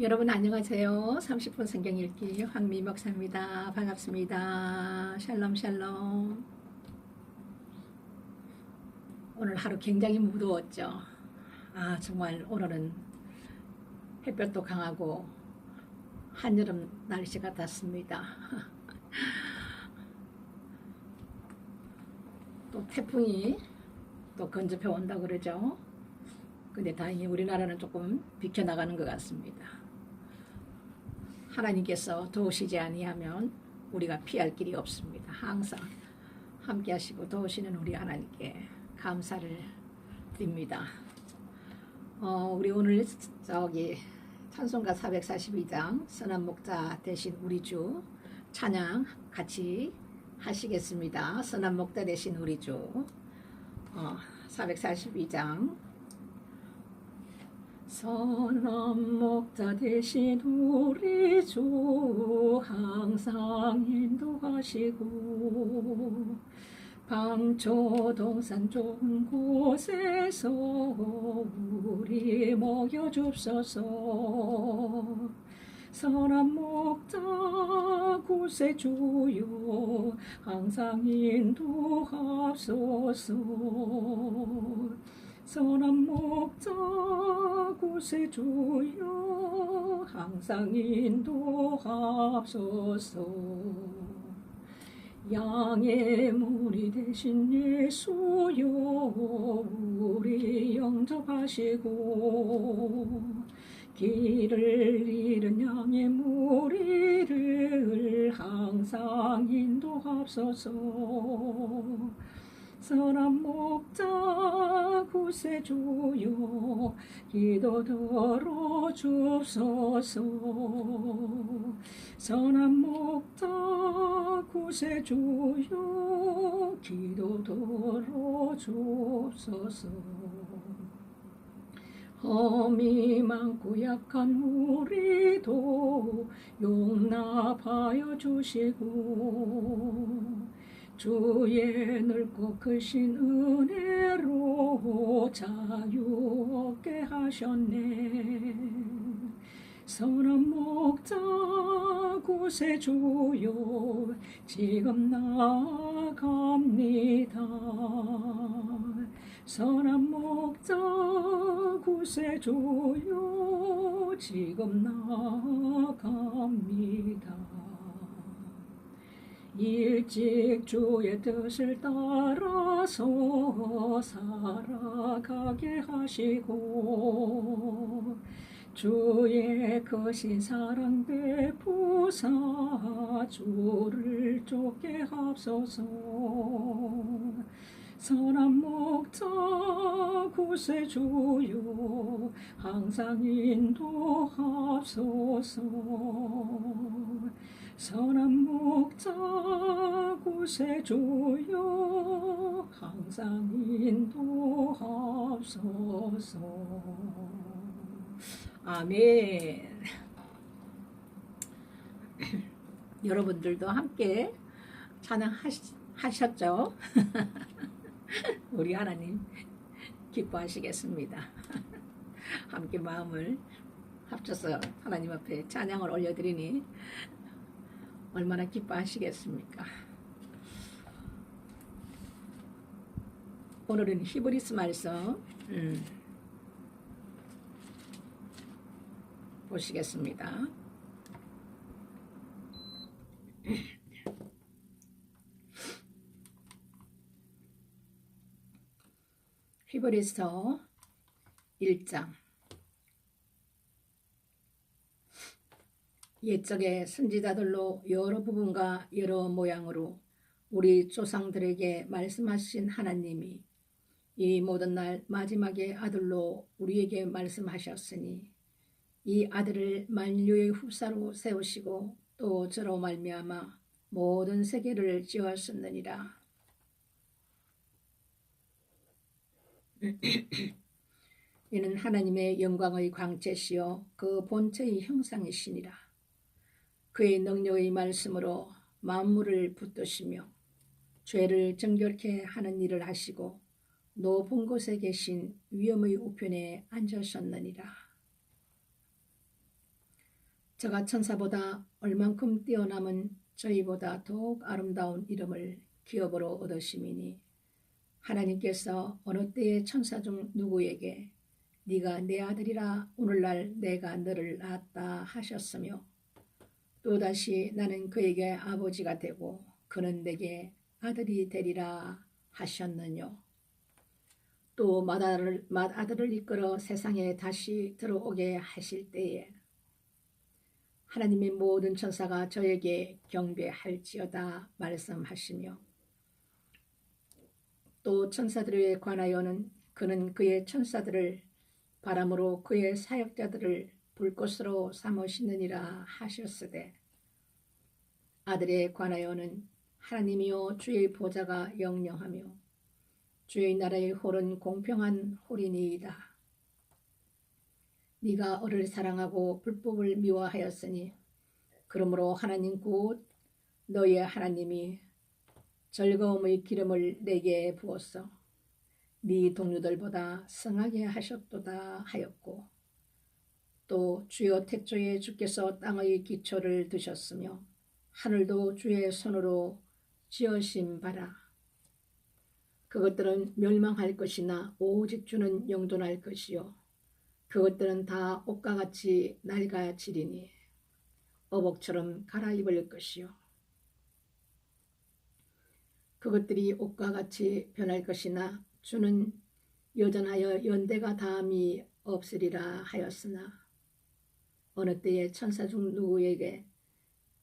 여러분 안녕하세요. 30분 성경 읽기 황미 목사입니다. 반갑습니다. 샬롬 샬롬. 오늘 하루 굉장히 무더웠죠. 정말 오늘은 햇볕도 강하고 한여름 날씨 같았습니다. 또 태풍이 또 근접해 온다고 그러죠. 근데 다행히 우리나라는 조금 비켜나가는 것 같습니다. 하나님께서 도우시지 아니하면 우리가 피할 길이 없습니다. 항상 함께 하시고 도우시는 우리 하나님께 감사를 드립니다. 우리 오늘 찬송가 442장 선한 목자 대신 우리 주 찬양 같이 하시겠습니다. 선한 목자 대신 우리 주 442장 선한 목자 대신 우리 주 항상 인도하시고 방초동산 좋은 곳에서 우리 먹여줍소서. 선한 목자 구세주여 항상 인도하소서. 선한 목자 구세주여 항상 인도하소서. 양의 무리 되신 예수여 우리 영접하시고 길을 잃은 양의 무리를 항상 인도하소서. 선한 목자 구세주여 기도 들어주소서. 선한 목자 구세주여 기도 들어주소서. 험이 많고 약한 우리도 용납하여 주시고 주의 넓고 크신 은혜로 자유 얻게 하셨네. 선한 목자 구세주여 지금 나아갑니다. 선한 목자 구세주여 지금 나아갑니다. 일찍 주의 뜻을 따라서 살아가게 하시고 주의 크신 사랑 베푸사 주를 쫓게 하소서. 선한 목자 구세주여 항상 인도하소서. 선한 목자 구세주여 항상 인도하소서. 아멘. 여러분들도 함께 찬양하셨죠? 우리 하나님 기뻐하시겠습니다. 함께 마음을 합쳐서 하나님 앞에 찬양을 올려드리니 얼마나 기뻐하시겠습니까? 오늘은 히브리서 말씀 보시겠습니다. 히브리서 1장. 옛적의 선지자들로 여러 부분과 여러 모양으로 우리 조상들에게 말씀하신 하나님이 이 모든 날 마지막의 아들로 우리에게 말씀하셨으니 이 아들을 만유의 후사로 세우시고 또 저로 말미암아 모든 세계를 지었었느니라. 이는 하나님의 영광의 광채시요 그 본체의 형상이시니라. 그의 능력의 말씀으로 만물을 붙드시며 죄를 정결케 하는 일을 하시고 높은 곳에 계신 위엄의 우편에 앉으셨느니라. 저가 천사보다 얼만큼 뛰어남은 저희보다 더욱 아름다운 이름을 기업으로 얻으심이니 하나님께서 어느 때에 천사 중 누구에게 네가 내 아들이라 오늘날 내가 너를 낳았다 하셨으며 또다시 나는 그에게 아버지가 되고 그는 내게 아들이 되리라 하셨느뇨. 또 맏아들을 이끌어 세상에 다시 들어오게 하실 때에 하나님의 모든 천사가 저에게 경배할지어다 말씀하시며 또 천사들에 관하여는 그는 그의 천사들을 바람으로 그의 사역자들을 불꽃으로 삼으시느니라 하셨으되 아들에 관하여는 하나님이여 주의 보좌가 영영하며 주의 나라의 홀은 공평한 홀이니이다. 네가 어를 사랑하고 불법을 미워하였으니 그러므로 하나님 곧 너의 하나님이 즐거움의 기름을 내게 부었어 네 동료들보다 성하게 하셨도다 하였고 또 주여 태초에 주께서 땅의 기초를 두셨으며 하늘도 주의 손으로 지으신 바라. 그것들은 멸망할 것이나 오직 주는 영존할 것이요 그것들은 다 옷과 같이 낡아지리니 어복처럼 갈아입을 것이요 그것들이 옷과 같이 변할 것이나 주는 여전하여 연대가 다함이 없으리라 하였으나 어느 때에 천사 중 누구에게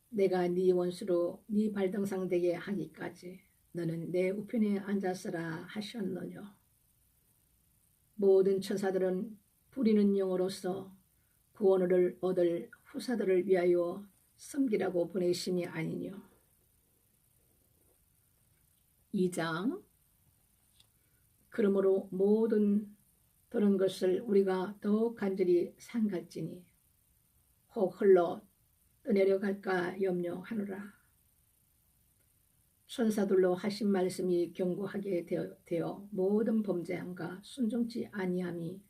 내가 네 원수로 네 발등상 되게 하기까지 너는 내 우편에 앉았으라 하셨느뇨. 모든 천사들은 부리는 영으로서 구원을 얻을 후사들을 위하여 섬기라고 보내심이 아니뇨. 2장 그러므로 모든 들은 것을 우리가 더욱 간절히 상갈지니 혹 흘러 떠내려갈까 염려하노라. 천사들로 하신 말씀이 경고하게 되어 모든 범죄함과 순종치 아니함이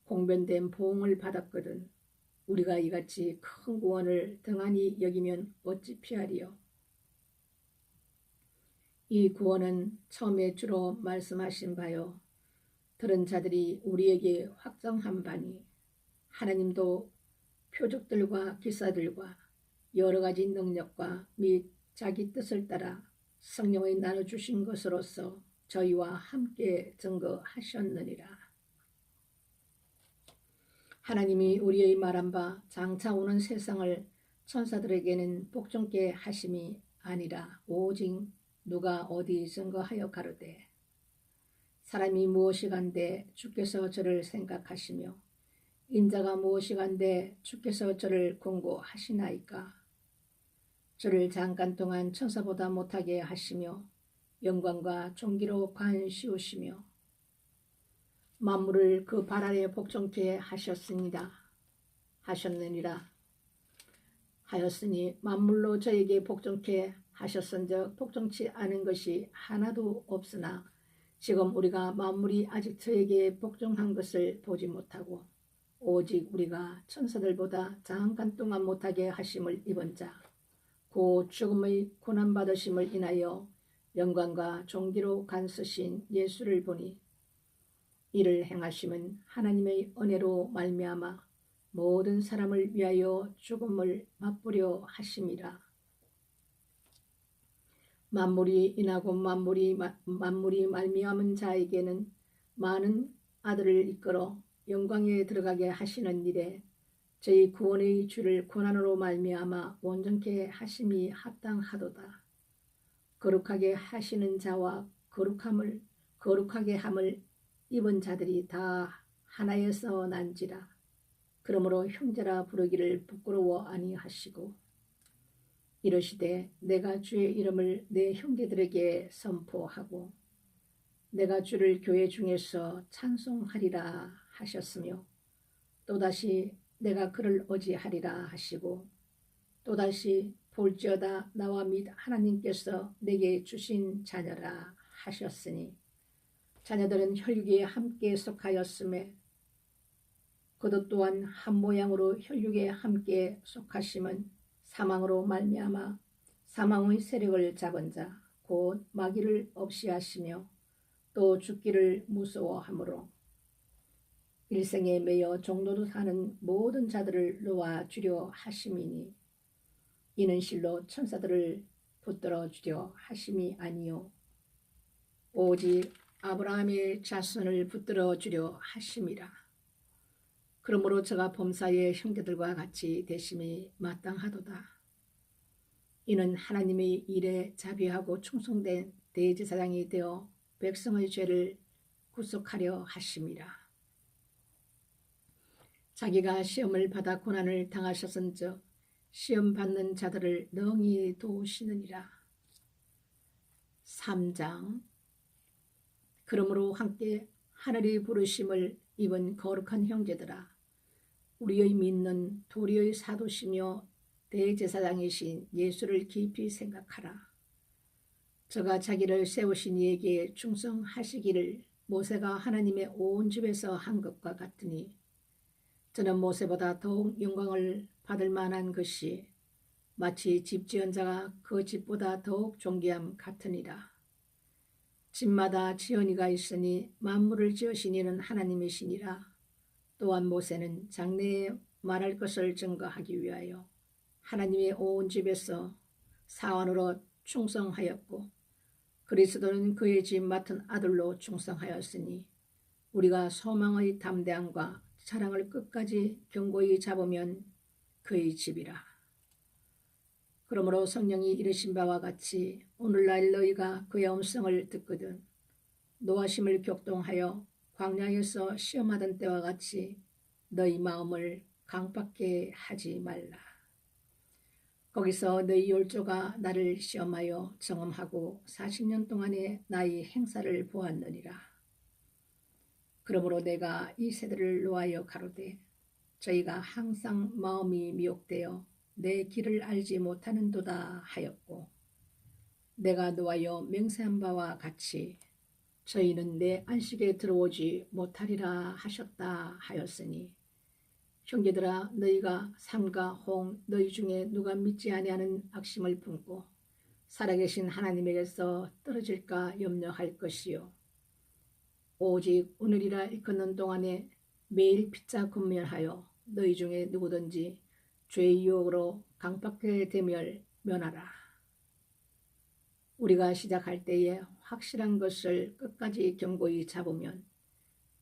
공변된 보응을 받았거든 우리가 이같이 큰 구원을 등한히 여기면 어찌 피하리요. 이 구원은 처음에 주로 말씀하신 바요 들은 자들이 우리에게 확정한 바니 하나님도 표적들과 기사들과 여러 가지 능력과 및 자기 뜻을 따라 성령을 나눠주신 것으로서 저희와 함께 증거하셨느니라. 하나님이 우리의 말한 바 장차 오는 세상을 천사들에게는 복종케 하심이 아니라 오직 누가 어디 증거하여 가로되 사람이 무엇이간데 주께서 저를 생각하시며 인자가 무엇이간데 주께서 저를 공고하시나이까. 저를 잠깐 동안 천사보다 못하게 하시며 영광과 존귀로 관시우시며 만물을 그 발 아래 복종케 하셨느니라 하였으니 만물로 저에게 복종케 하셨은즉 복종치 않은 것이 하나도 없으나 지금 우리가 만물이 아직 저에게 복종한 것을 보지 못하고 오직 우리가 천사들보다 잠깐 동안 못하게 하심을 입은 자 곧 죽음의 고난받으심을 인하여 영광과 존귀로 간쓰신 예수를 보니 이를 행하심은 하나님의 은혜로 말미암아 모든 사람을 위하여 죽음을 맛보려 하심이라. 만물이 인하고 만물이 말미암은 자에게는 많은 아들을 이끌어 영광에 들어가게 하시는 일에 저희 구원의 주를 고난으로 말미암아 온전케 하심이 합당하도다. 거룩하게 하시는 자와 거룩하게 함을 입은 자들이 다 하나에서 난지라. 그러므로 형제라 부르기를 부끄러워 아니하시고 이르시되 내가 주의 이름을 내 형제들에게 선포하고 내가 주를 교회 중에서 찬송하리라 하셨으며 또다시 내가 그를 어지하리라 하시고 또다시 볼지어다 나와 및 하나님께서 내게 주신 자녀라 하셨으니 자녀들은 혈육에 함께 속하였음에 그도 또한 한 모양으로 혈육에 함께 속하심은 사망으로 말미암아 사망의 세력을 잡은 자 곧 마귀를 없이 하시며 또 죽기를 무서워하므로 일생에 매여 종로로 사는 모든 자들을 놓아주려 하심이니 이는 실로 천사들을 붙들어 주려 하심이 아니요 오직 아브라함의 자손을 붙들어 주려 하심이라. 그러므로 저가 범사의 형제들과 같이 되심이 마땅하도다. 이는 하나님의 일에 자비하고 충성된 대제사장이 되어 백성의 죄를 구속하려 하심이라. 자기가 시험을 받아 고난을 당하셨은즉 시험 받는 자들을 능히 도우시느니라. 3장. 그러므로 함께 하늘이 부르심을 입은 거룩한 형제들아, 우리의 믿는 도리의 사도시며 대제사장이신 예수를 깊이 생각하라. 저가 자기를 세우신 이에게 충성하시기를 모세가 하나님의 온 집에서 한 것과 같으니 저는 모세보다 더욱 영광을 받을 만한 것이 마치 집 지은 자가 그 집보다 더욱 존귀함 같으니라. 집마다 지은이가 있으니 만물을 지으신 이는 하나님이시니라. 또한 모세는 장래에 말할 것을 증거하기 위하여 하나님의 온 집에서 사원으로 충성하였고 그리스도는 그의 집 맡은 아들로 충성하였으니 우리가 소망의 담대함과 사랑을 끝까지 견고히 잡으면 그의 집이라. 그러므로 성령이 이르신 바와 같이 오늘날 너희가 그의 음성을 듣거든 노하심을 격동하여 광야에서 시험하던 때와 같이 너희 마음을 강박케 하지 말라. 거기서 너희 열조가 나를 시험하여 정험하고 40년 동안의 나의 행사를 보았느니라. 그러므로 내가 이 세대를 놓아여 가로되 저희가 항상 마음이 미혹되어 내 길을 알지 못하는도다 하였고 내가 놓아여 맹세한 바와 같이 저희는 내 안식에 들어오지 못하리라 하셨다 하였으니 형제들아 너희가 삼가 홍 너희 중에 누가 믿지 아니하는 악심을 품고 살아계신 하나님에게서 떨어질까 염려할 것이요 오직 오늘이라 일컫는 동안에 매일 피차 군면하여 너희 중에 누구든지 죄의 유혹으로 강박해 되멸 면하라. 우리가 시작할 때에 확실한 것을 끝까지 견고히 잡으면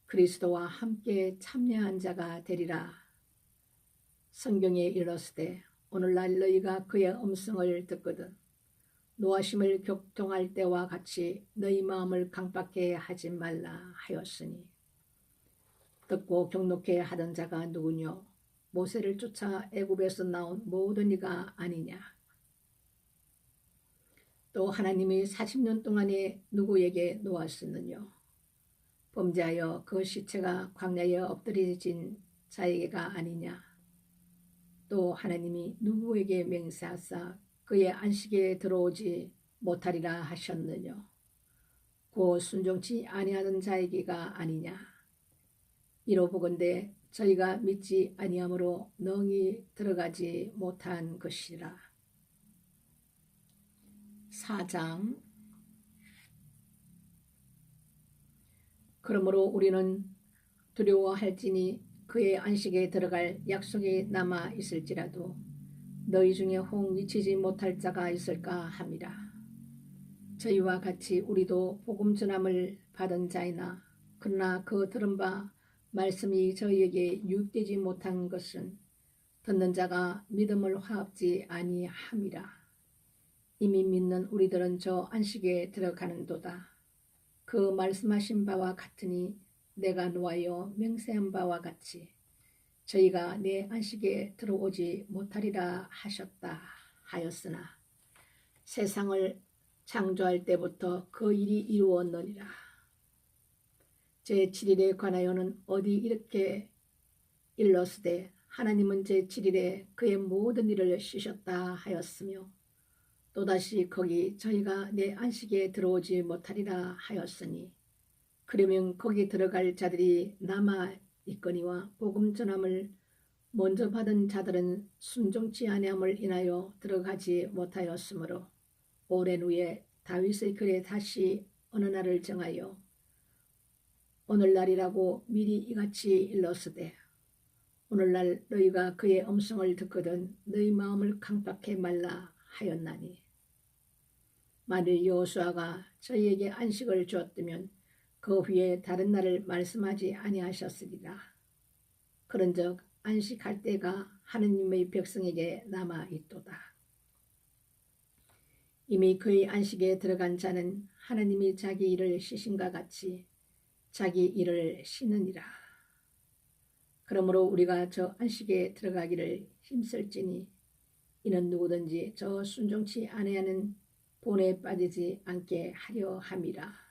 그리스도와 함께 참여한 자가 되리라. 성경에 이르렀으되 오늘날 너희가 그의 음성을 듣거든 노하심을 격동할 때와 같이 너희 마음을 강박해 하지 말라 하였으니 듣고 경록해 하던 자가 누구뇨 모세를 쫓아 애굽에서 나온 모든 이가 아니냐. 또 하나님이 40년 동안에 누구에게 놓았었느뇨 범죄하여 그 시체가 광야에 엎드려진 자에게가 아니냐. 또 하나님이 누구에게 맹세하사 그의 안식에 들어오지 못하리라 하셨느뇨 곧 순종치 아니하는 자에게가 아니냐. 이로보건대 저희가 믿지 아니함으로 능히 들어가지 못한 것이라. 4장. 그러므로 우리는 두려워할지니 그의 안식에 들어갈 약속이 남아 있을지라도 너희 중에 혹 미치지 못할 자가 있을까 함이라. 저희와 같이 우리도 복음 전함을 받은 자이나 그러나 그 들은 바 말씀이 저희에게 유익되지 못한 것은 듣는 자가 믿음을 화합지 아니함이라. 이미 믿는 우리들은 저 안식에 들어가는도다. 그 말씀하신 바와 같으니 내가 놓아여 맹세한 바와 같이 저희가 내 안식에 들어오지 못하리라 하셨다 하였으나 세상을 창조할 때부터 그 일이 이루었느니라. 제7일에 관하여는 어디 이렇게 일렀으되 하나님은 제7일에 그의 모든 일을 쉬셨다 하였으며 또다시 거기 저희가 내 안식에 들어오지 못하리라 하였으니 그러면 거기 들어갈 자들이 남아 있거니와 복음 전함을 먼저 받은 자들은 순종치 아니함을 인하여 들어가지 못하였으므로 오랜 후에 다윗의 글에 다시 어느 날을 정하여 오늘날이라고 미리 이같이 일렀으되 오늘날 너희가 그의 음성을 듣거든 너희 마음을 강팍해 말라 하였나니 만일 여호수아가 저희에게 안식을 주었다면 그 후에 다른 날을 말씀하지 아니하셨으리라. 그런즉 안식할 때가 하느님의 백성에게 남아 있도다. 이미 그의 안식에 들어간 자는 하느님이 자기 일을 쉬신과 같이 자기 일을 쉬느니라. 그러므로 우리가 저 안식에 들어가기를 힘쓸지니 이는 누구든지 저 순종치 아니하는 본에 빠지지 않게 하려 함이라.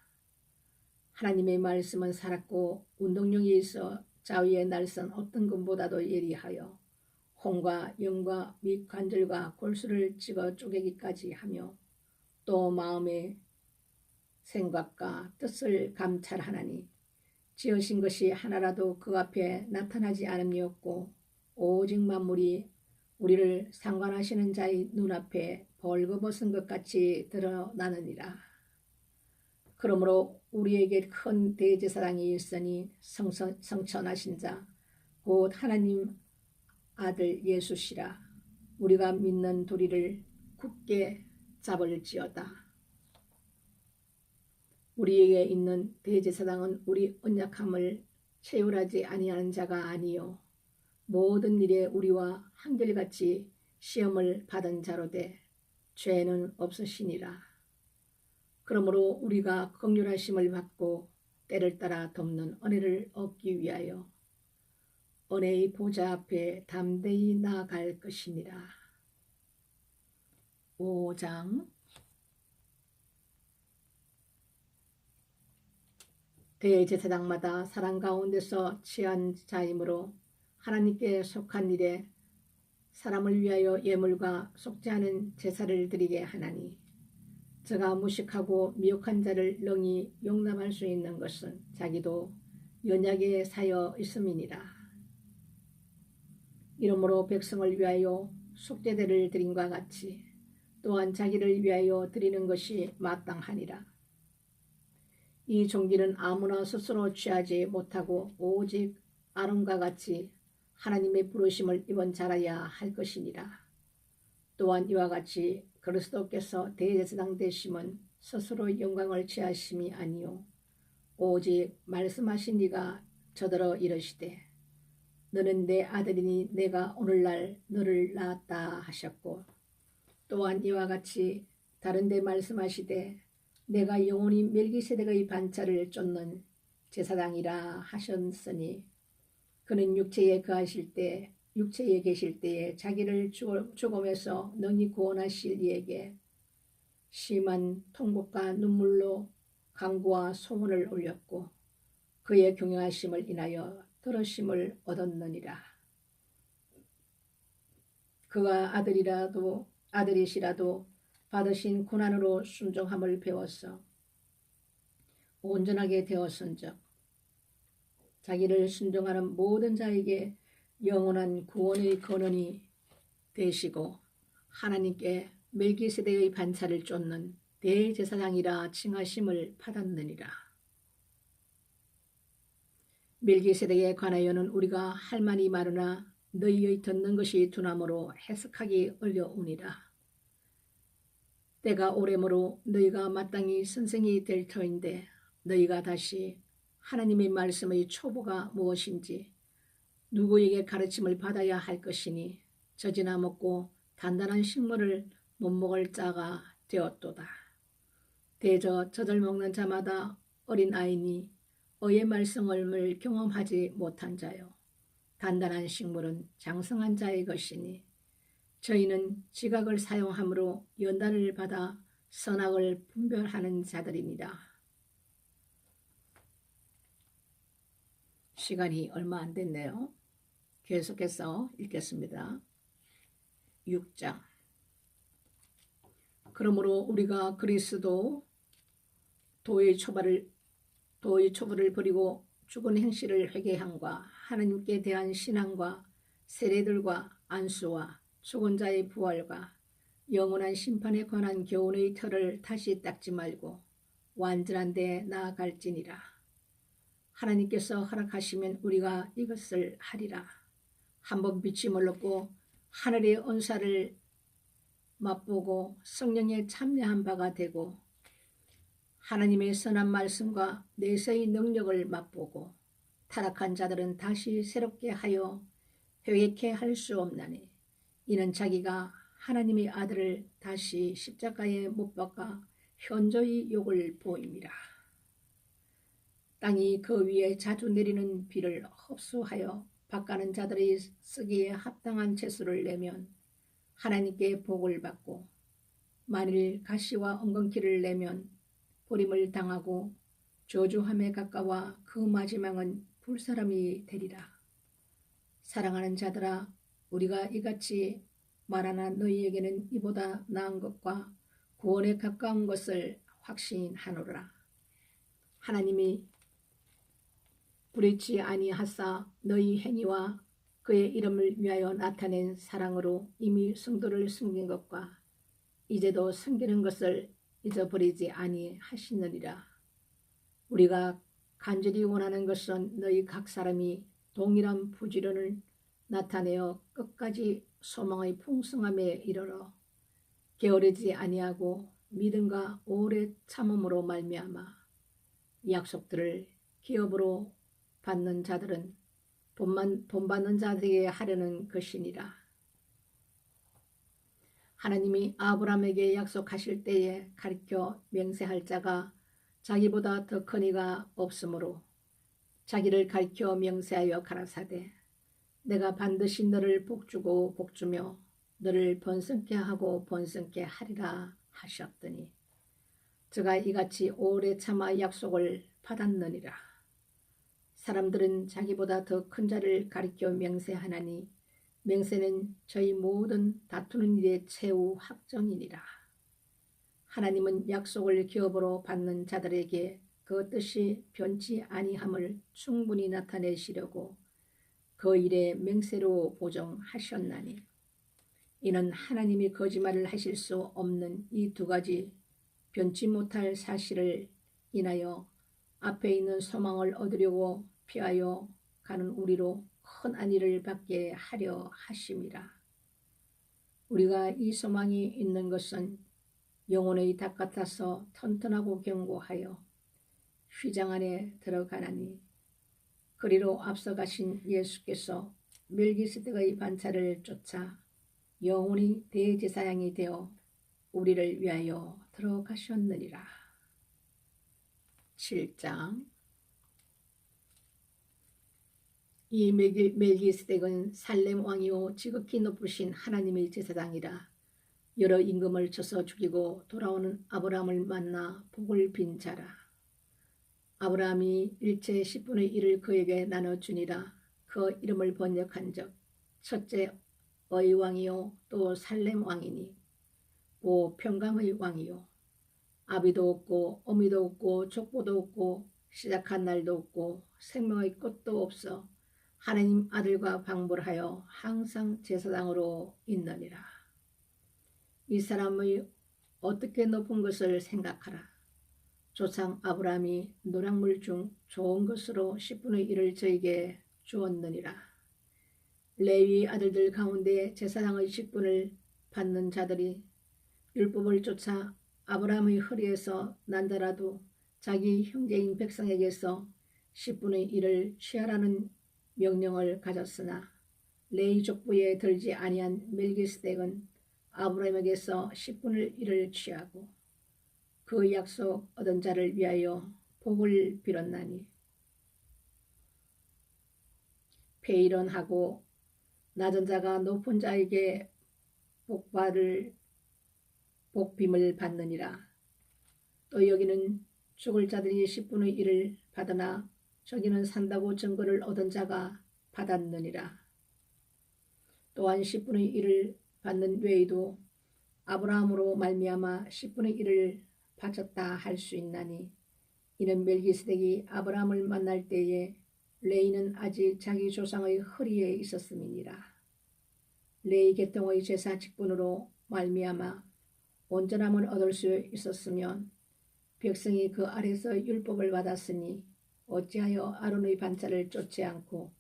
하나님의 말씀은 살았고 운동력이 있어 자위에 날선 어떤 것보다도 예리하여 혼과 영과 및 관절과 골수를 찍어 쪼개기까지 하며 또 마음의 생각과 뜻을 감찰하나니 지으신 것이 하나라도 그 앞에 나타나지 않음이 없고 오직 만물이 우리를 상관하시는 자의 눈앞에 벌거벗은 것 같이 드러나느니라. 그러므로 우리에게 큰 대제사장이 있으니 성천하신 자 곧 하나님 아들 예수시라. 우리가 믿는 도리를 굳게 잡을지어다. 우리에게 있는 대제사장은 우리 언약함을 채울하지 아니하는 자가 아니요 모든 일에 우리와 한결같이 시험을 받은 자로되 죄는 없으시니라. 그러므로 우리가 긍휼하심을 받고 때를 따라 돕는 은혜를 얻기 위하여 은혜의 보좌 앞에 담대히 나아갈 것이니라. 5장 대제사장마다 사랑 가운데서 취한 자이므로 하나님께 속한 일에 사람을 위하여 예물과 속지 않은 제사를 드리게 하나니 저가 무식하고 미혹한 자를 능히 용납할 수 있는 것은 자기도 연약에 사여 있음이니라. 이러므로 백성을 위하여 속죄제를 드림과 같이 또한 자기를 위하여 드리는 것이 마땅하니라. 이 종기는 아무나 스스로 취하지 못하고 오직 아론과 같이 하나님의 부르심을 입은 자라야 할 것이니라. 또한 이와 같이 그리스도께서 대제사장 되심은 스스로 영광을 취하심이 아니요 오직 말씀하신 이가 저더러 이르시되 너는 내 아들이니 내가 오늘날 너를 낳았다 하셨고 또한 이와 같이 다른 데 말씀하시되 내가 영원히 멜기세덱의 반차를 쫓는 제사장이라 하셨으니 그는 육체에 계실 때에 자기를 죽음에서 능히 구원하실 이에게 심한 통곡과 눈물로 간구와 소문을 올렸고 그의 경영하심을 인하여 들으심을 얻었느니라. 그가 아들이시라도 받으신 고난으로 순종함을 배워서 온전하게 되었은즉 자기를 순종하는 모든 자에게 영원한 구원의 근원이 되시고 하나님께 멜기세덱의 반차를 쫓는 대제사장이라 칭하심을 받았느니라. 멜기세덱에 관하여는 우리가 할 말이 많으나 너희의 듣는 것이 둔함으로 해석하기 어려우니라. 때가 오래므로 너희가 마땅히 선생이 될 터인데 너희가 다시 하나님의 말씀의 초보가 무엇인지 누구에게 가르침을 받아야 할 것이니 젖이나 먹고 단단한 식물을 못 먹을 자가 되었도다. 대저 젖을 먹는 자마다 어린아이니 의의 말씀을 경험하지 못한 자요 단단한 식물은 장성한 자의 것이니 저희는 지각을 사용함으로 연단을 받아 선악을 분별하는 자들입니다. 시간이 얼마 안 됐네요. 계속해서 읽겠습니다. 6장 그러므로 우리가 그리스도 도의 초보를 버리고 죽은 행실을 회개함과 하나님께 대한 신앙과 세례들과 안수와 죽은 자의 부활과 영원한 심판에 관한 교훈의 틀을 다시 닦지 말고 완전한 데 나아갈지니라. 하나님께서 허락하시면 우리가 이것을 하리라. 한번 빛임을 얻고 하늘의 은사를 맛보고 성령에 참여한 바가 되고 하나님의 선한 말씀과 내세의 능력을 맛보고 타락한 자들은 다시 새롭게 하여 회개케 할 수 없나니 이는 자기가 하나님의 아들을 다시 십자가에 못 박아 현저히 욕을 보임이라. 땅이 그 위에 자주 내리는 비를 흡수하여 밭가는 자들이 쓰기에 합당한 채소를 내면 하나님께 복을 받고 만일 가시와 엉겅퀴를 내면 버림을 당하고 저주함에 가까워 그 마지막은 불사람이 되리라. 사랑하는 자들아, 우리가 이같이 말하나 너희에게는 이보다 나은 것과 구원에 가까운 것을 확신하노라. 하나님이 불의치 아니하사 너희 행위와 그의 이름을 위하여 나타낸 사랑으로 이미 성도를 섬긴 것과 이제도 섬기는 것을 잊어버리지 아니하시느니라. 우리가 간절히 원하는 것은 너희 각 사람이 동일한 부지런을 나타내어 끝까지 소망의 풍성함에 이르러 게으르지 아니하고 믿음과 오래 참음으로 말미암아 약속들을 기업으로 받는 자들은 돈 받는 자들에게 하려는 것이니라. 하나님이 아브라함에게 약속하실 때에 가르쳐 맹세할 자가 자기보다 더 큰 이가 없으므로 자기를 가르쳐 명세하여 가라사대 내가 반드시 너를 복주고 복주며 너를 번성케 하고 번성케 하리라 하셨더니 저가 이같이 오래 참아 약속을 받았느니라. 사람들은 자기보다 더 큰 자를 가리켜 맹세하나니 맹세는 저희 모든 다투는 일의 최후 확정이니라. 하나님은 약속을 기업으로 받는 자들에게 그 뜻이 변치 아니함을 충분히 나타내시려고 그 일에 맹세로 보정하셨나니 이는 하나님이 거짓말을 하실 수 없는 이 두 가지 변치 못할 사실을 인하여 앞에 있는 소망을 얻으려고 피하여 가는 우리로 큰 안위를 받게 하려 하심이라. 우리가 이 소망이 있는 것은 영혼의 닭 같아서 튼튼하고 견고하여 휘장 안에 들어가나니 그리로 앞서가신 예수께서 멜기세덱의 반차를 쫓아 영원히 대제사장이 되어 우리를 위하여 들어가셨느니라. 7장. 이 멜기세덱은 살렘 왕이요 지극히 높으신 하나님의 제사장이라. 여러 임금을 쳐서 죽이고 돌아오는 아브라함을 만나 복을 빈 자라. 아브라함이 일체 10분의 1을 그에게 나눠주니라. 그 이름을 번역한즉 첫째 의 왕이요 또 살렘 왕이니 오 평강의 왕이요 아비도 없고 어미도 없고 족보도 없고 시작한 날도 없고 생명의 끝도 없어 하나님 아들과 방불하여 항상 제사장으로 있느니라. 이 사람의 어떻게 높은 것을 생각하라. 조상 아브라함이 노략물 중 좋은 것으로 10분의 1을 저에게 주었느니라. 레위 아들들 가운데 제사장의 직분을 받는 자들이 율법을 쫓아 아브라함의 허리에서 난 자라도 자기 형제인 백성에게서 10분의 1을 취하라는 명령을 가졌으나 레위 족부에 들지 아니한 멜기세덱은 아브라함에게서 10분의 1을 취하고 그 약속 얻은 자를 위하여 복을 빌었나니 폐일원하고 낮은 자가 높은 자에게 복빔을 받느니라. 또 여기는 죽을 자들이 10분의 1을 받으나 저기는 산다고 증거를 얻은 자가 받았느니라. 또한 10분의 1을 받는 외에도 아브라함으로 말미암아 10분의 1을 바쳤다 할 수 있나니 이는 멜기세덱이 아브라함을 만날 때에 레이는 아직 자기 조상의 허리에 있었음이니라. 레이 계통의 제사 직분으로 말미암아 온전함을 얻을 수 있었으면 백성이 그 아래서 율법을 받았으니 어찌하여 아론의 반차를 쫓지 않고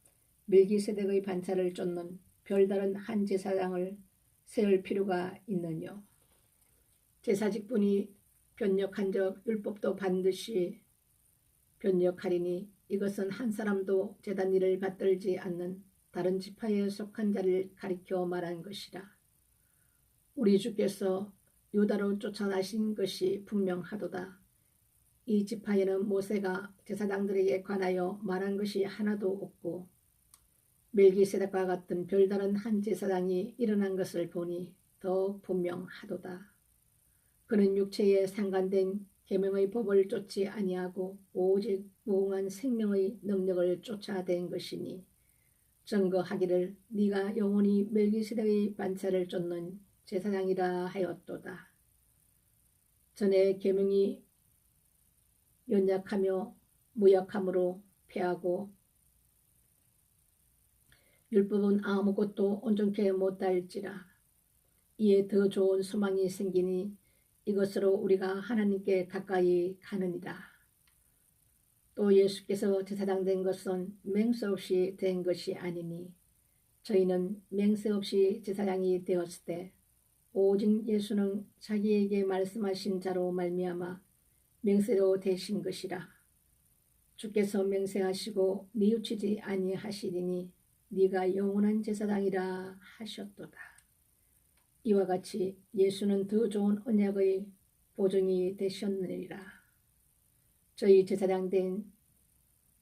멜기세덱의 반차를 쫓는 별다른 한 제사장을 세울 필요가 있느뇨. 제사 직분이 변력한적 율법도 반드시 변력하리니 이것은 한 사람도 제단 일을 받들지 않는 다른 지파에 속한 자를 가리켜 말한 것이라. 우리 주께서 유다로 쫓아나신 것이 분명하도다. 이 지파에는 모세가 제사장들에게 관하여 말한 것이 하나도 없고 멜기세덱과 같은 별다른 한 제사장이 일어난 것을 보니 더 분명하도다. 그는 육체에 상관된 계명의 법을 쫓지 아니하고 오직 무궁한 생명의 능력을 쫓아댄 것이니 증거하기를 네가 영원히 멜기세덱의 반차를 쫓는 제사장이라 하였도다. 전에 계명이 연약하며 무약함으로 패하고 율법은 아무것도 온전케 못할지라. 이에 더 좋은 소망이 생기니 이것으로 우리가 하나님께 가까이 가느니라. 또 예수께서 제사장 된 것은 맹세 없이 된 것이 아니니 저희는 맹세 없이 제사장이 되었을 때 오직 예수는 자기에게 말씀하신 자로 말미암아 맹세로 되신 것이라. 주께서 맹세하시고 뉘우치지 아니하시리니 네가 영원한 제사장이라 하셨도다. 이와 같이 예수는 더 좋은 언약의 보증이 되셨느니라. 저희 제사장 된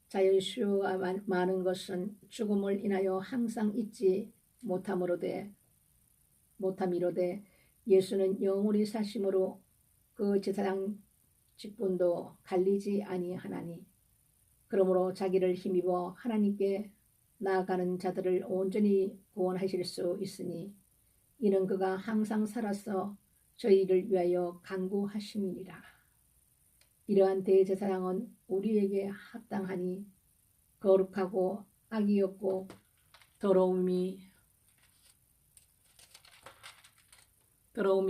자의 수요가 많은 것은 죽음을 인하여 항상 잊지 못함이로되 예수는 영원히 사심으로 그 제사장 직분도 갈리지 아니하나니 그러므로 자기를 힘입어 하나님께 나아가는 자들을 온전히 구원하실 수 있으니 이는 그가 항상 살아서 저희를 위하여 간구하심이니라. 이러한 대제사장은 우리에게 합당하니 거룩하고 악이 없고 더러움이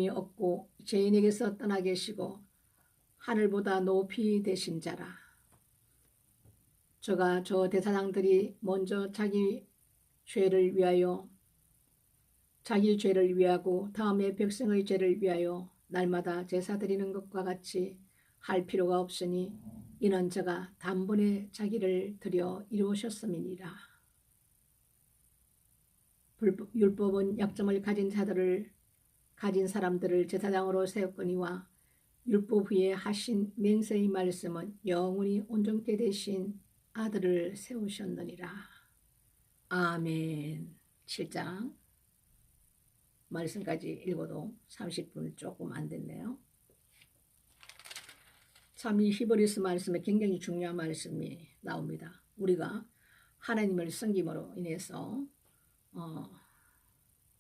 없고 죄인에게서 떠나 계시고 하늘보다 높이 되신 자라. 저가 저 대사장들이 먼저 자기 죄를 위하고 다음에 백성의 죄를 위하여 날마다 제사 드리는 것과 같이 할 필요가 없으니 이는 저가 단번에 자기를 드려 이루셨음이니라. 율법은 약점을 가진 사람들을 제사장으로 세웠거니와 율법 후에 하신 맹세의 말씀은 영원히 온전케 되신 아들을 세우셨느니라. 아멘. 7장 말씀까지 읽어도 30분 조금 안 됐네요. 참 이 히브리서 말씀에 굉장히 중요한 말씀이 나옵니다. 우리가 하나님을 섬김으로 인해서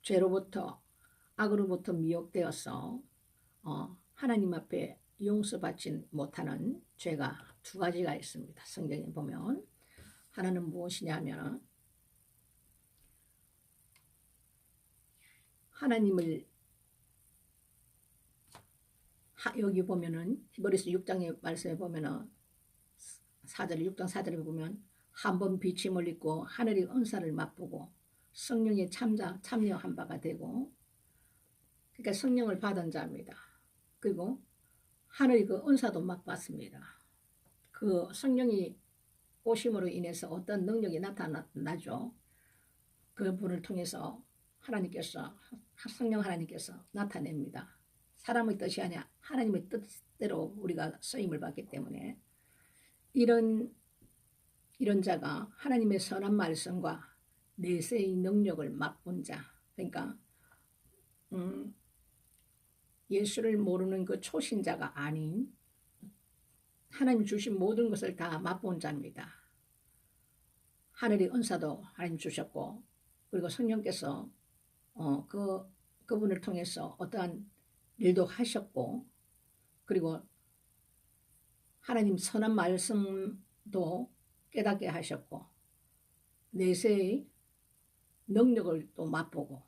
죄로부터 악으로부터 미혹되어서 하나님 앞에 용서받지 못하는 죄가 두 가지가 있습니다. 성경에 보면 하나는 무엇이냐 하면 하나님을 여기 보면은 히브리서 6장의 말씀에 보면은 6장 4절에 보면 한 번 비침을 입고 하늘의 은사를 맛보고 성령에 참여한 바가 되고 그러니까 성령을 받은 자입니다. 그리고 하늘의 그 은사도 맛봤습니다. 그 성령이 오심으로 인해서 어떤 능력이 나타나죠. 그분을 통해서 성령 하나님께서 나타냅니다. 사람의 뜻이 아니라 하나님의 뜻대로 우리가 쓰임을 받기 때문에 이런 자가 하나님의 선한 말씀과 내세의 능력을 맛본 자, 그러니까 예수를 모르는 그 초신자가 아닌 하나님 주신 모든 것을 다 맛본 자입니다. 하늘의 은사도 하나님 주셨고 그리고 성령께서 그분을 통해서 어떠한 일도 하셨고 그리고 하나님 선한 말씀도 깨닫게 하셨고 내세의 능력을 또 맛보고,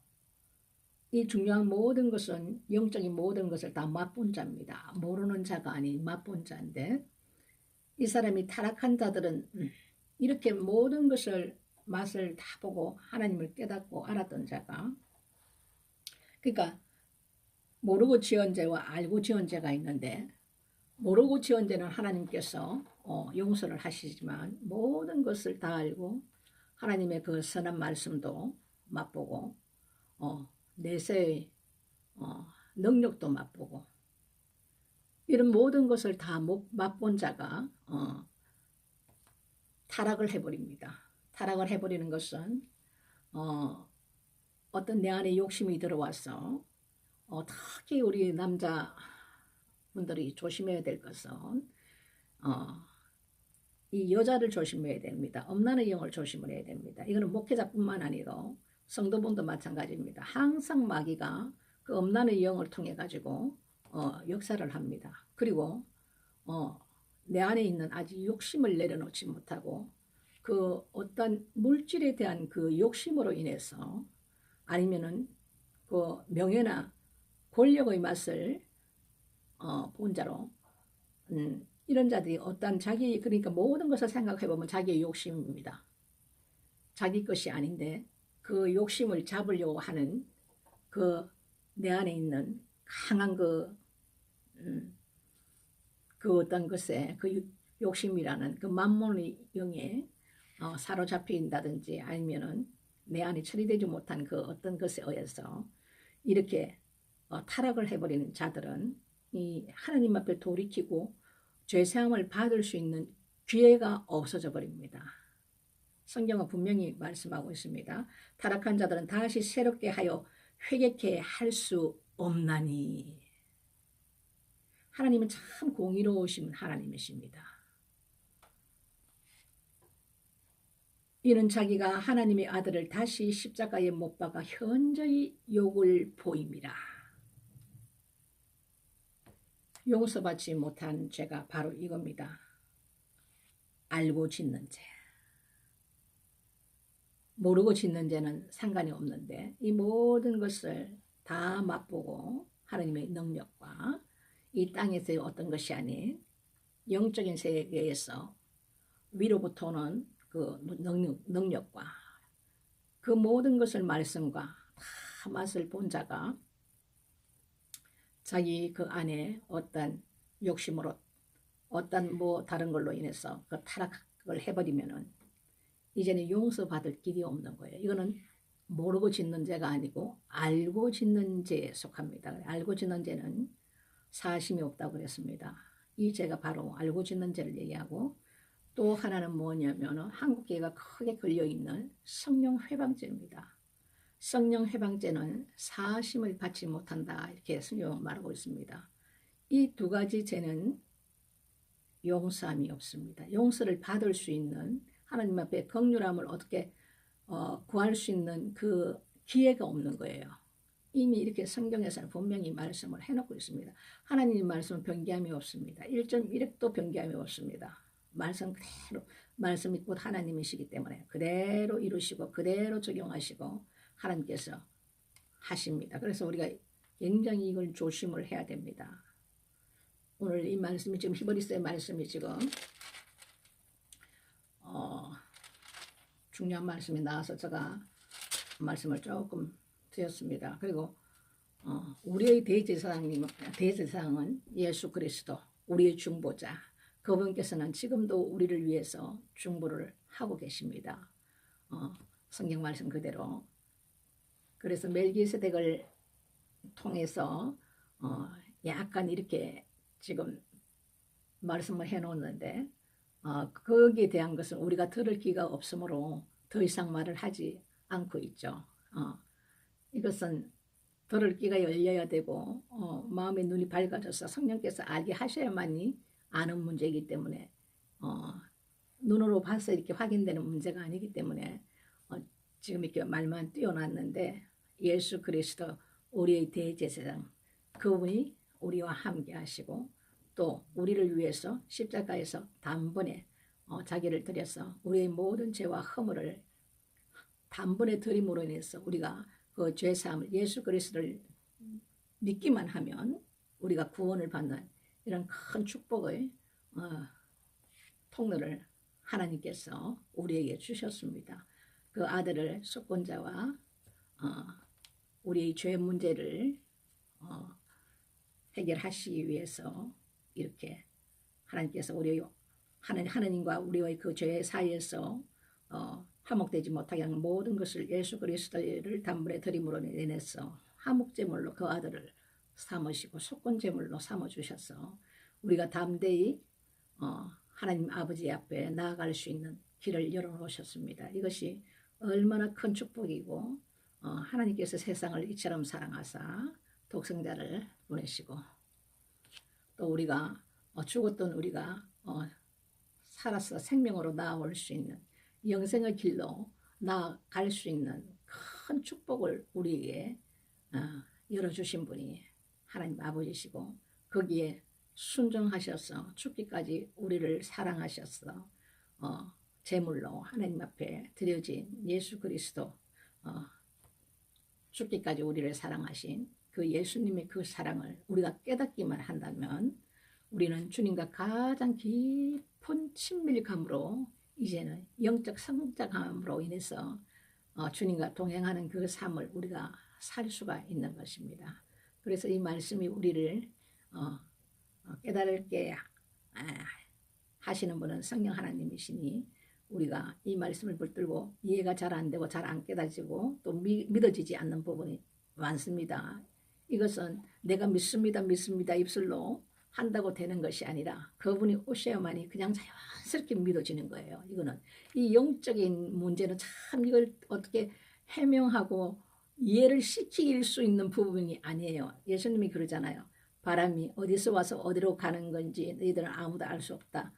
이 중요한 모든 것은 영적인 모든 것을 다 맛본 자입니다. 모르는 자가 아닌 맛본 자인데, 이 사람이 타락한 자들은 이렇게 모든 것을 맛을 다 보고 하나님을 깨닫고 알았던 자가, 그러니까 모르고 지은 죄와 알고 지은 죄가 있는데, 모르고 지은 죄는 하나님께서 용서를 하시지만 모든 것을 다 알고 하나님의 그 선한 말씀도 맛보고 내세의 능력도 맛보고 이런 모든 것을 다 맛본 자가 타락을 해버립니다. 타락을 해버리는 것은 어떤 내 안에 욕심이 들어와서 특히 우리 남자분들이 조심해야 될 것은 이 여자를 조심해야 됩니다. 음란의 영을 조심을 해야 됩니다. 이거는 목회자뿐만 아니고 성도분도 마찬가지입니다. 항상 마귀가 그 음란의 영을 통해 가지고 역사를 합니다. 그리고 내 안에 있는 아직 욕심을 내려놓지 못하고 그 어떤 물질에 대한 그 욕심으로 인해서 아니면은 그 명예나 권력의 맛을 본 자로 이런 자들이 어떤 자기 그러니까 모든 것을 생각해 보면 자기의 욕심입니다. 자기 것이 아닌데 그 욕심을 잡으려고 하는 그 내 안에 있는 강한 그 어떤 것에 그 욕심이라는 그 만몬의 영에 사로잡힌다든지 아니면은 내 안에 처리되지 못한 그 어떤 것에 의해서 이렇게 타락을 해버리는 자들은 이 하나님 앞에 돌이키고 죄사함을 받을 수 있는 기회가 없어져 버립니다. 성경은 분명히 말씀하고 있습니다. 타락한 자들은 다시 새롭게 하여 회개케 할 수 없나니. 하나님은 참 공의로우신 하나님이십니다. 이는 자기가 하나님의 아들을 다시 십자가에 못 박아 현저히 욕을 보임이라. 용서받지 못한 죄가 바로 이겁니다. 알고 짓는 죄. 모르고 짓는 죄는 상관이 없는데 이 모든 것을 다 맛보고 하나님의 능력과 이 땅에서의 어떤 것이 아닌 영적인 세계에서 위로부터 오는 그 능력과 그 모든 것을 말씀과 다 맛을 본 자가 자기 그 안에 어떤 욕심으로 어떤 다른 걸로 인해서 그 타락을 해버리면은 이제는 용서받을 길이 없는 거예요. 이거는 모르고 짓는 죄가 아니고 알고 짓는 죄에 속합니다. 알고 짓는 죄는 사심이 없다고 그랬습니다. 이 죄가 바로 알고 짓는 죄를 얘기하고 또 하나는 뭐냐면 한국교회가 크게 걸려있는 성령 회방죄입니다. 성령 회방죄는 사심을 받지 못한다 이렇게 성경은 말하고 있습니다. 이 두 가지 죄는 용서함이 없습니다. 용서를 받을 수 있는 하나님 앞에 긍휼함을 어떻게 구할 수 있는 그 기회가 없는 거예요. 이미 이렇게 성경에서는 분명히 말씀을 해놓고 있습니다. 하나님 말씀은 변개함이 없습니다. 1.1핵도 변개함이 없습니다. 말씀 그대로 말씀이 곧 하나님이시기 때문에 그대로 이루시고 그대로 적용하시고 하나님께서 하십니다. 그래서 우리가 굉장히 이걸 조심을 해야 됩니다. 오늘 이 말씀이 지금 히브리서의 말씀이 지금 중요한 말씀이 나와서 제가 말씀을 조금 드렸습니다. 그리고 우리의 대제사장은 예수 그리스도 우리의 중보자 그분께서는 지금도 우리를 위해서 중보를 하고 계십니다. 성경 말씀 그대로. 그래서 멜기세덱을 통해서 약간 이렇게 지금 말씀을 해놓았는데 거기에 대한 것은 우리가 들을 기가 없으므로 더 이상 말을 하지 않고 있죠. 이것은 들을 기가 열려야 되고 마음의 눈이 밝아져서 성령께서 알게 하셔야만이 아는 문제이기 때문에 눈으로 봐서 이렇게 확인되는 문제가 아니기 때문에 지금 이렇게 말만 띄워놨는데 예수 그리스도 우리의 대제사장 그분이 우리와 함께 하시고 또 우리를 위해서 십자가에서 단번에 자기를 들여서 우리의 모든 죄와 허물을 단번에 드림으로 인해서 우리가 그 죄사함을 예수 그리스도를 믿기만 하면 우리가 구원을 받는 이런 큰 축복의 통로를 하나님께서 우리에게 주셨습니다. 그 아들을 속건자와 우리의 죄 문제를 해결하시기 위해서 이렇게 하나님께서 하나님과 우리의 그 죄 사이에서 화목되지 못하게 하는 모든 것을 예수 그리스도를 단번에 드림으로 인해서 화목제물로 그 아들을 삼으시고 속건제물로 삼아주셔서 우리가 담대히 하나님 아버지 앞에 나아갈 수 있는 길을 열어놓으셨습니다. 이것이 얼마나 큰 축복이고 하나님께서 세상을 이처럼 사랑하사 독생자를 보내시고 또 우리가 죽었던 우리가 살아서 생명으로 나아올 수 있는 영생의 길로 나아갈 수 있는 큰 축복을 우리에게 열어주신 분이 하나님 아버지시고 거기에 순종하셔서 죽기까지 우리를 사랑하셔서 제물로 하나님 앞에 드려진 예수 그리스도 죽기까지 우리를 사랑하신 그 예수님의 그 사랑을 우리가 깨닫기만 한다면 우리는 주님과 가장 깊은 친밀감으로 이제는 영적 성장함으로 인해서 주님과 동행하는 그 삶을 우리가 살 수가 있는 것입니다. 그래서 이 말씀이 우리를 깨달게 하시는 분은 성령 하나님이시니 우리가 이 말씀을 붙들고 이해가 잘 안 되고 잘 안 깨달아지고 또 믿어지지 않는 부분이 많습니다. 이것은 내가 믿습니다 입술로 한다고 되는 것이 아니라 그분이 오셔야만이 그냥 자연스럽게 믿어지는 거예요. 이거는 이 영적인 문제는 참 이걸 어떻게 해명하고 이해를 시킬 수 있는 부분이 아니에요. 예수님이 그러잖아요. 바람이 어디서 와서 어디로 가는 건지 너희들은 아무도 알 수 없다.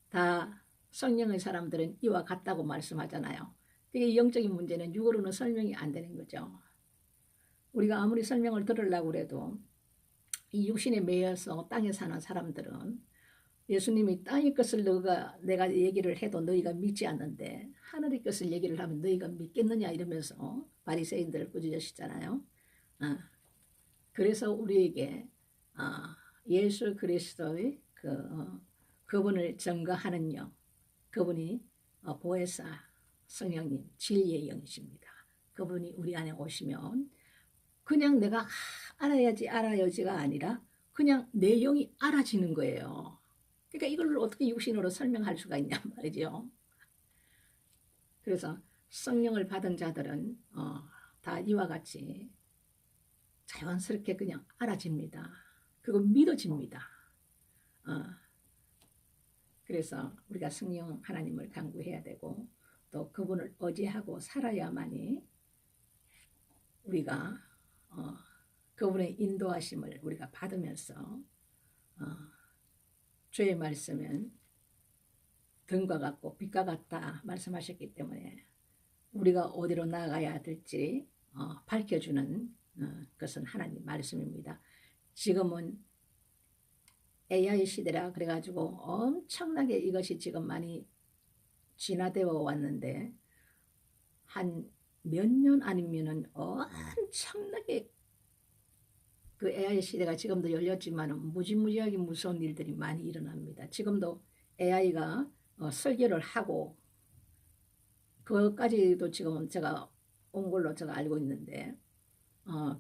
다 성령의 사람들은 이와 같다고 말씀하잖아요. 그게 영적인 문제는 육으로는 설명이 안 되는 거죠. 우리가 아무리 설명을 들으려고 해도 이 육신에 매여서 땅에 사는 사람들은 예수님이 땅의 것을 내가 얘기를 해도 너희가 믿지 않는데 하늘의 것을 얘기를 하면 너희가 믿겠느냐 이러면서 바리새인들을 꾸짖으시잖아요. 그래서 우리에게 예수 그리스도의 그분을 증거하는 영, 그분이 보혜사 성령님 진리의 영이십니다. 그분이 우리 안에 오시면 그냥 내가 알아야지가 아니라 그냥 내 영이 알아지는 거예요. 그러니까 이걸 어떻게 육신으로 설명할 수가 있냔 말이죠. 그래서 성령을 받은 자들은 다 이와 같이 자연스럽게 그냥 알아집니다. 그거 믿어집니다. 그래서 우리가 성령 하나님을 간구해야 되고 또 그분을 의지하고 살아야만이 우리가 그분의 인도하심을 우리가 받으면서 주의 말씀은 등과 같고 빛과 같다 말씀하셨기 때문에 우리가 어디로 나아가야 될지 밝혀주는 것은 하나님 말씀입니다. 지금은 AI 시대라 그래가지고 엄청나게 이것이 지금 많이 진화되어 왔는데 한 몇 년 아니면은 엄청나게 그 AI 시대가 지금도 열렸지만 무지무지하게 무서운 일들이 많이 일어납니다. 지금도 AI가 설계를 하고 그것까지도 지금 제가 온 걸로 제가 알고 있는데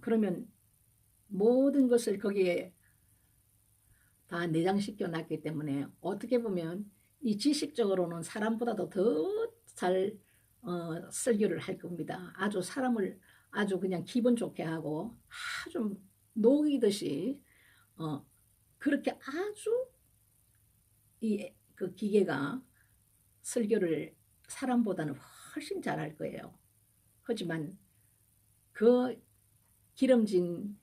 그러면 모든 것을 거기에 다 내장시켜 놨기 때문에 어떻게 보면 이 지식적으로는 사람보다도 더 잘 설계를 할 겁니다. 아주 사람을 아주 그냥 기분 좋게 하고 아주 녹이듯이 그렇게 아주 그 기계가 설교를 사람보다는 훨씬 잘할 거예요. 하지만 그 기름진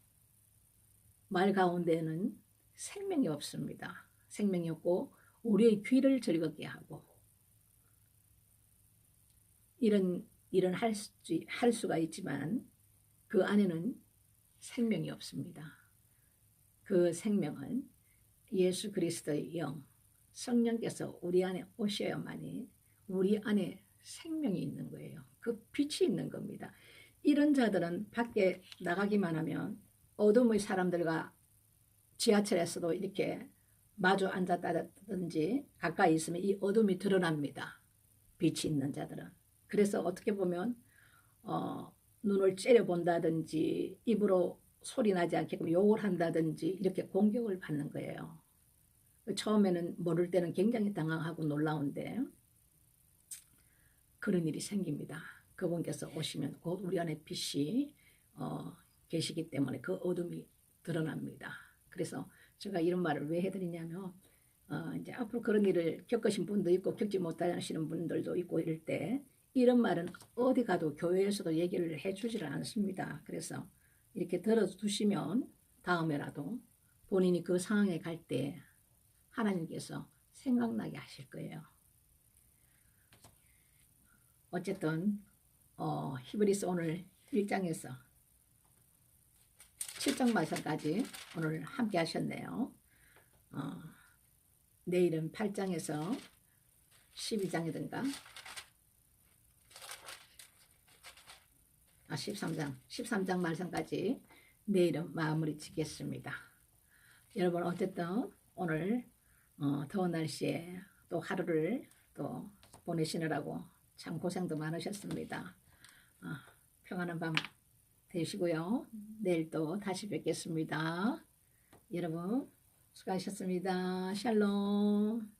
말 가운데는 생명이 없습니다. 생명이 없고 우리의 귀를 즐겁게 하고 이런 일은 할 수가 있지만 그 안에는 생명이 없습니다. 그 생명은 예수 그리스도의 영, 성령께서 우리 안에 오셔야만이 우리 안에 생명이 있는 거예요. 그 빛이 있는 겁니다. 이런 자들은 밖에 나가기만 하면 어둠의 사람들과 지하철에서도 이렇게 마주 앉았다든지 가까이 있으면 이 어둠이 드러납니다. 빛이 있는 자들은. 그래서 어떻게 보면 눈을 째려본다든지 입으로 소리 나지 않게끔 욕을 한다든지 이렇게 공격을 받는 거예요. 처음에는 모를 때는 굉장히 당황하고 놀라운데 그런 일이 생깁니다. 그분께서 오시면 곧 우리 안에 빛이 계시기 때문에 그 어둠이 드러납니다. 그래서 제가 이런 말을 왜 해드리냐면 이제 앞으로 그런 일을 겪으신 분도 있고 겪지 못하시는 분들도 있고 이럴 때 이런 말은 어디 가도 교회에서도 얘기를 해주지를 않습니다. 그래서 이렇게 들어두시면 다음에라도 본인이 그 상황에 갈 때 하나님께서 생각나게 하실 거예요. 어쨌든 히브리서 오늘 1장에서 7장 말씀까지 오늘 함께 하셨네요. 내일은 8장에서 12장이든가 13장 말씀까지 내일은 마무리 짓겠습니다. 여러분 어쨌든 오늘 더운 날씨에 또 하루를 또 보내시느라고 참 고생도 많으셨습니다. 평안한 밤 되시고요. 내일 또 다시 뵙겠습니다. 여러분 수고하셨습니다. 샬롬.